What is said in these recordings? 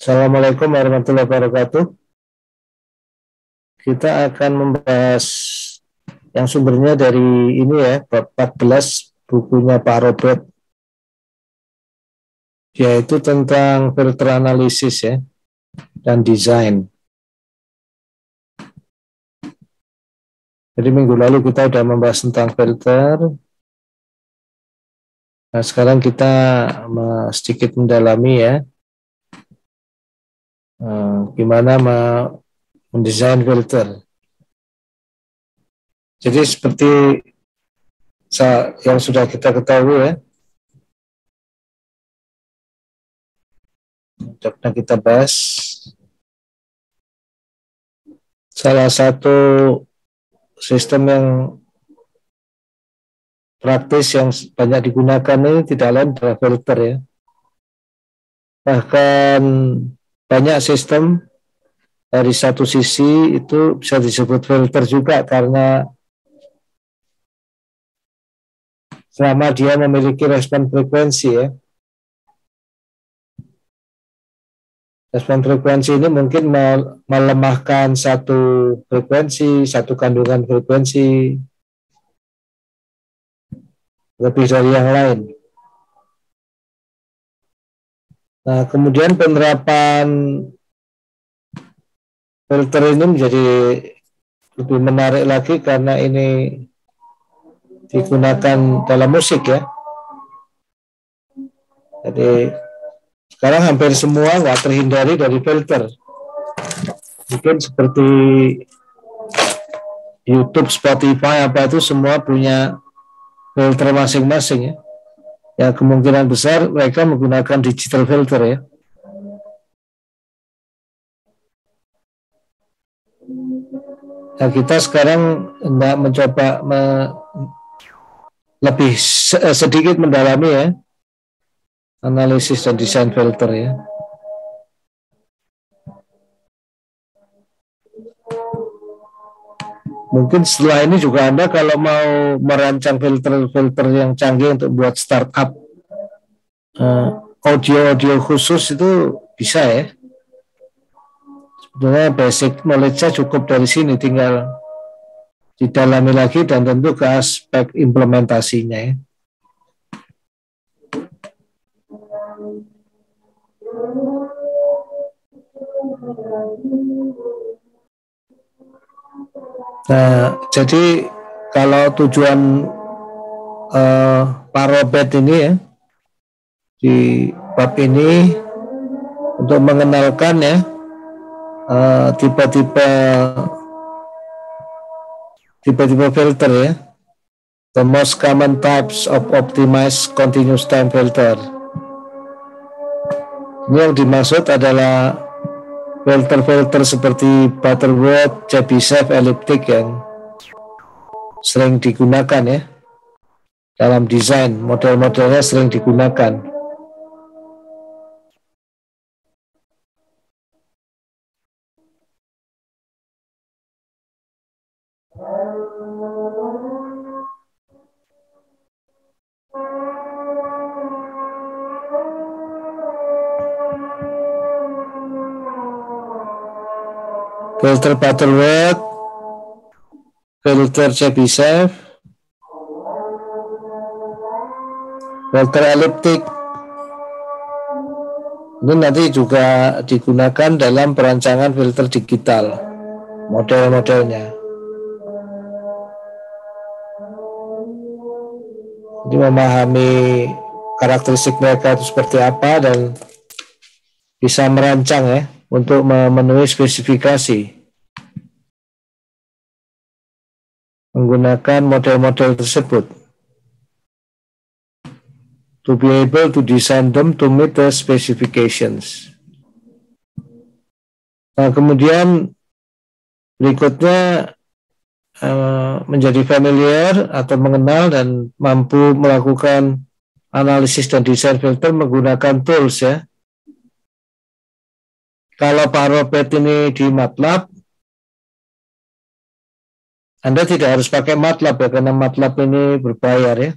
Assalamualaikum warahmatullahi wabarakatuh. Kita akan membahas yang sumbernya dari ini ya, bab 14 bukunya Pak Robert, yaitu tentang filter analisis ya dan desain. Jadi minggu lalu kita sudah membahas tentang filter. Nah, sekarang kita sedikit mendalami ya, gimana mendesain filter. Jadi seperti yang sudah kita ketahui ya, sudah kita bahas, salah satu sistem yang praktis yang banyak digunakan ini tidak lain adalah filter ya. Bahkan banyak sistem dari satu sisi itu bisa disebut filter juga karena selama dia memiliki respon frekuensi ya. Respon frekuensi ini mungkin melemahkan satu frekuensi, satu kandungan frekuensi lebih dari yang lain. Nah, kemudian penerapan filter ini menjadi lebih menarik lagi karena ini digunakan dalam musik ya. Jadi sekarang hampir semua nggak terhindari dari filter. Mungkin seperti YouTube, Spotify, apa itu semua punya filter masing-masing ya. Ya kemungkinan besar mereka menggunakan digital filter ya. Nah, kita sekarang hendak mencoba lebih sedikit mendalami ya analisis dan desain filter ya. Mungkin setelah ini juga Anda kalau mau merancang filter-filter yang canggih untuk buat startup audio khusus itu bisa ya. Sebenarnya basic knowledge-nya cukup dari sini, tinggal didalami lagi dan tentu ke aspek implementasinya ya. Nah, jadi kalau tujuan Pak Robert ini ya di bab ini untuk mengenalkan ya tipe-tipe filter ya, the most common types of optimized continuous time filter. Ini yang dimaksud adalah filter-filter seperti Butterworth, Chebyshev, elliptic yang sering digunakan ya dalam desain, model-modelnya sering digunakan. Filter Butterworth, filter Chebyshev, filter elliptic. Ini nanti juga digunakan dalam perancangan filter digital, model-modelnya. Jadi memahami karakteristik mereka itu seperti apa dan bisa merancang ya untuk memenuhi spesifikasi menggunakan model-model tersebut. To be able to design them to meet the specifications. Nah, kemudian berikutnya menjadi familiar atau mengenal dan mampu melakukan analisis dan desain filter menggunakan tools ya. Kalau Pak Robert ini di MATLAB, Anda tidak harus pakai MATLAB ya, karena MATLAB ini berbayar ya.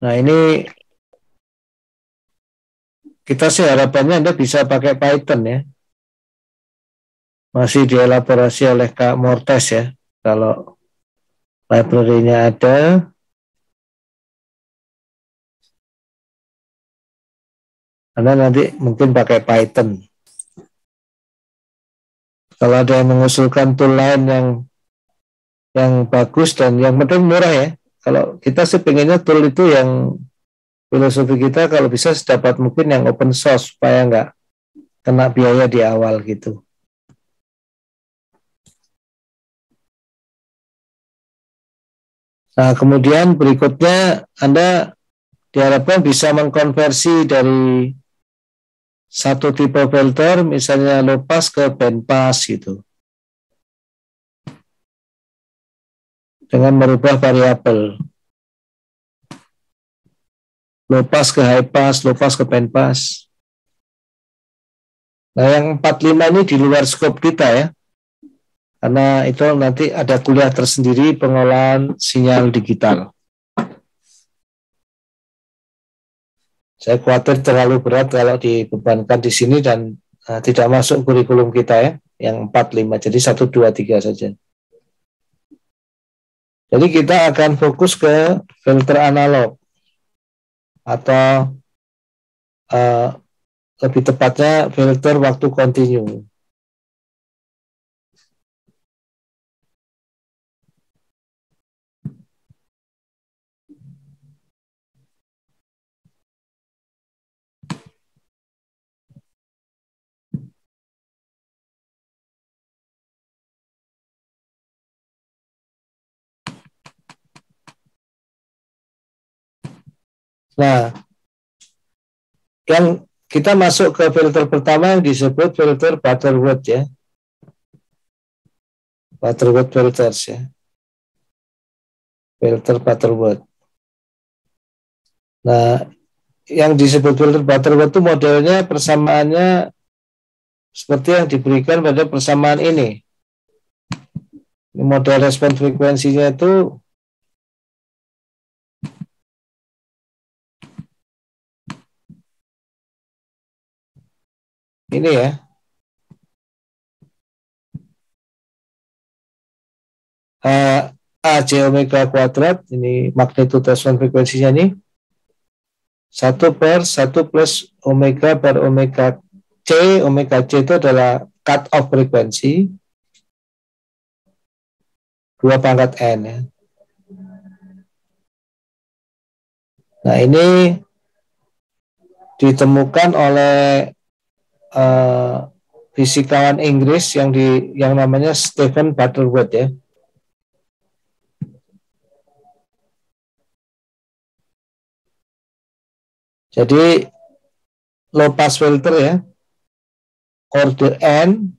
Nah, ini kita sih harapannya Anda bisa pakai Python ya. Masih dielaborasi oleh Kak Mortes ya. Kalau library-nya ada, Anda nanti mungkin pakai Python. Kalau ada yang mengusulkan tool lain yang bagus dan yang penting murah ya. Kalau kita sih pengennya tool itu yang filosofi kita kalau bisa sedapat mungkin yang open source supaya nggak kena biaya di awal gitu. Nah, kemudian berikutnya Anda diharapkan bisa mengkonversi dari satu tipe filter, misalnya low pass ke band pass gitu, dengan merubah variabel low pass ke high pass, low pass ke band pass. Nah, yang 45 ini di luar skop kita ya, karena itu nanti ada kuliah tersendiri pengolahan sinyal digital. Saya khawatir terlalu berat kalau dibebankan di sini dan tidak masuk kurikulum kita ya, yang 45, jadi 1, 2, 3 saja. Jadi kita akan fokus ke filter analog atau lebih tepatnya filter waktu kontinu. Nah, yang kita masuk ke filter pertama yang disebut filter Butterworth ya. Butterworth filters ya. Filter Butterworth. Nah, yang disebut filter Butterworth itu modelnya persamaannya seperti yang diberikan pada persamaan ini. Model respon frekuensinya itu ini ya. A J omega kuadrat, ini magnitude respon frekuensinya ini 1/1 plus omega per omega C. Omega C itu adalah cut off frekuensi 2 × N ya. Nah, ini ditemukan oleh fisikawan Inggris yang namanya Stephen Butterworth ya. Jadi low pass filter ya, order N,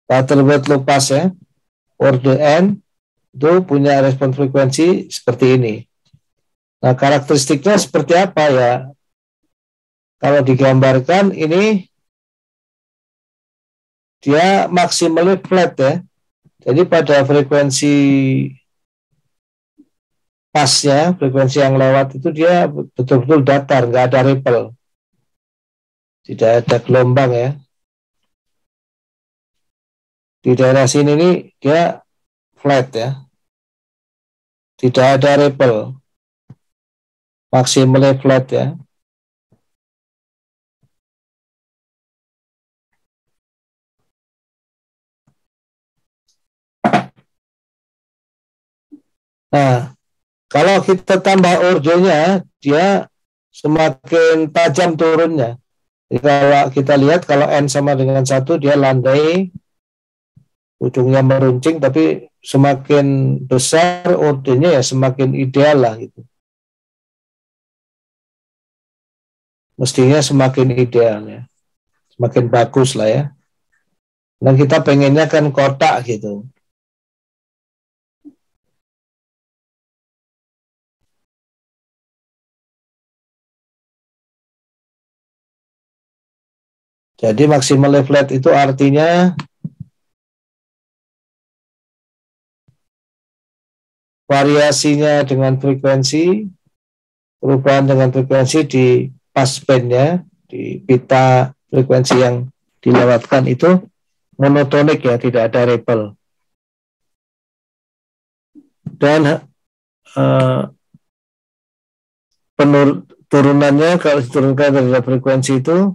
Butterworth low pass ya, order N itu punya respon frekuensi seperti ini. Nah, karakteristiknya seperti apa ya? Kalau digambarkan ini dia maksimalnya flat ya. Jadi pada frekuensi pasnya, frekuensi yang lewat itu dia betul-betul datar, nggak ada ripple. Tidak ada gelombang ya. Di daerah sini nih dia flat ya. Tidak ada ripple. Maksimalnya flat ya. Nah, kalau kita tambah ordonya, dia semakin tajam turunnya. Jadi kalau kita lihat kalau N sama dengan 1, dia landai, ujungnya meruncing, tapi semakin besar ordonya ya semakin ideal lah gitu. Mestinya semakin ideal ya. Semakin bagus lah ya. Dan kita pengennya kan kotak gitu. Jadi maksimal flat itu artinya variasinya dengan frekuensi perubahan dengan frekuensi di passband-nya, di pita frekuensi yang dilewatkan itu monotonik ya, tidak ada ripple. Dan turunannya kalau diturunkan dari frekuensi itu